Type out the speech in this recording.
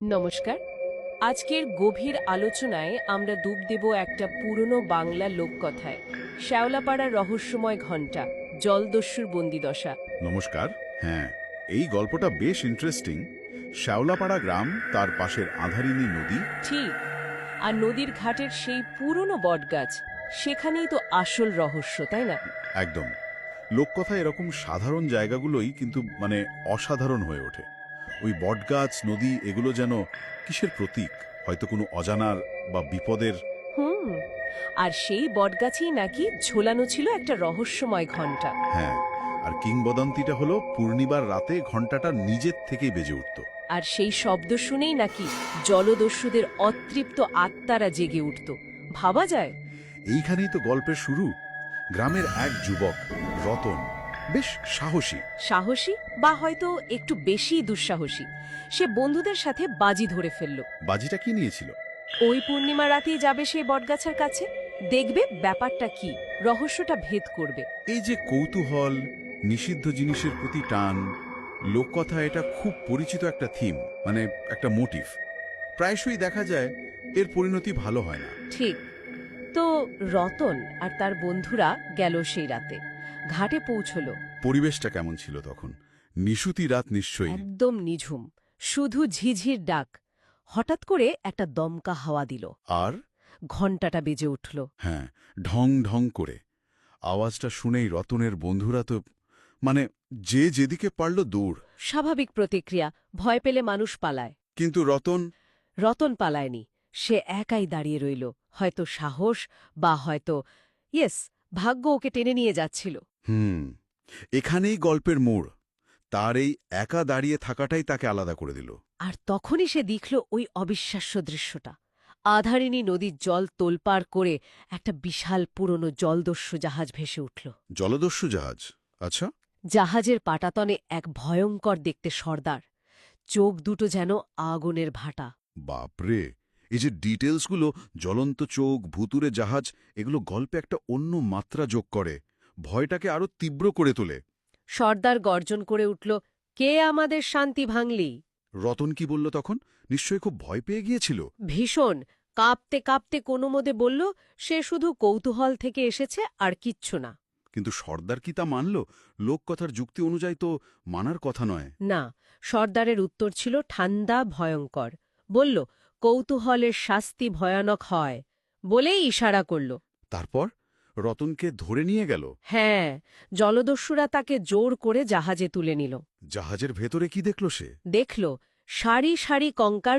নমস্কার। আজকের গভীর আলোচনায় আমরা ডুব দেব একটা পুরনো বাংলা লোককথায়, শ্যাওলাপাড়ার রহস্যময় ঘণ্টা, জলদস্যুর বন্দিদশা। নমস্কার। হ্যাঁ, এই গল্পটা বেশ ইন্টারেস্টিং। শ্যাওলাপাড়া গ্রাম, তার পাশের আঁধারিনী নদী। ঠিক, আর নদীর ঘাটের সেই পুরনো বটগাছ, সেখানেই তো আসল রহস্য, তাই না? একদম। লোককথা এরকম সাধারণ জায়গাগুলোই কিন্তু অসাধারণ হয়ে ওঠে। ওই বটগাছ, নদী, এগুলো যেন কিসের প্রতীক? হয়তো কোনো অজানার বা বিপদের। হুম, আর সেই বটগাছেই নাকি ঝোলানো ছিল একটা রহস্যময় ঘণ্টা। হ্যাঁ, আর কিংবদন্তিটা হলো পূর্ণিমার রাতে ঘণ্টাটা নিজের থেকেই বেজে উঠত। আর সেই শব্দ শুনেই নাকি জলদস্যুদের অতৃপ্ত আত্মারা জেগে উঠত। ভাবা যায়? এইখানেই তো গল্পের শুরু। গ্রামের এক যুবক, রতন, বেশ সাহসী। সাহসী বা হয়তো একটু বেশি দুঃসাহসী, সে বন্ধুদের সাথে বাজি ধরে ফেলল। বাজিটা কি নিয়েছিল? ওই পূর্ণিমা রাতেই যাবে সেই বটগাছার কাছে, দেখবে ব্যাপারটা কি, রহস্যটা ভেদ করবে। এই যে কৌতূহল, নিষিদ্ধ জিনিসের প্রতি টান, লোককথা এটা খুব পরিচিত একটা থিম, একটা মোটিভ। প্রায়শই দেখা যায় এর পরিণতি ভালো হয় না। ঠিক। তো রতন আর তার বন্ধুরা গেল সেই রাতে, ঘাটে পৌঁছল। পরিবেশটা কেমন ছিল তখন? নিশুতি রাত নিশ্চয়ই। একদম নিঝুম, শুধু ঝিঝির ডাক। হঠাৎ করে একটা দমকা হাওয়া দিল, আর ঘণ্টাটা বেজে উঠল। হ্যাঁ, ঢং ঢং করে। আওয়াজটা শুনেই রতনের বন্ধুরা তো মানে যে যেদিকে পারল দৌড়। স্বাভাবিক প্রতিক্রিয়া, ভয় পেলে মানুষ পালায়। কিন্তু রতন রতন পালায়নি, সে একাই দাঁড়িয়ে রইল। হয়তো সাহস, বা হয়তো ভাগ্য ওকে টেনে নিয়ে যাচ্ছিল। এখানেই গল্পের মোড়। তার এই একা দাঁড়িয়ে থাকাটাই তাকে আলাদা করে দিল। আর তখনই সে দেখল ওই অবিশ্বাস্য দৃশ্যটা। আধারিনী নদীর জল তোলপাড় করে একটা বিশাল পুরনো জলদস্যু জাহাজ ভেসে উঠল। জলদস্যু জাহাজ? আচ্ছা। জাহাজের পাটাতনে এক ভয়ঙ্কর দেখতে সর্দার, চোখ দুটো যেন আগুনের ভাটা। বাপরে, এই যে ডিটেলসগুলো, জ্বলন্ত চোখ, ভুতুরে জাহাজ, এগুলো গল্পে একটা অন্য মাত্রা যোগ করে, ভয়টাকে আরো তীব্র করে তোলে। সর্দার গর্জন করে উঠল, কে আমাদের শান্তি ভাঙলি? রতন কি বলল তখন? নিশ্চয়ই খুব ভয় পেয়ে গিয়েছিল। ভীষণ কাঁপতে কাঁপতে কোনো মতে বলল, সে শুধু কৌতূহল থেকে এসেছে, আর কিচ্ছু না। কিন্তু সর্দার কি তা মানল? লোককথার যুক্তি অনুযায়ী তো মানার কথা নয়। না, সর্দারের উত্তর ছিল ঠান্ডা, ভয়ঙ্কর। বলল, কৌতূহলের শাস্তি ভয়ানক হয়, বলেই ইশারা করল। তারপর রতনকে ধরে নিয়ে গেল। হ্যাঁ, জলদস্যুরা তাকে জোর করে জাহাজে তুলে নিল। জাহাজের ভেতরে কি দেখল সে? দেখল সারি সারি কঙ্কাল,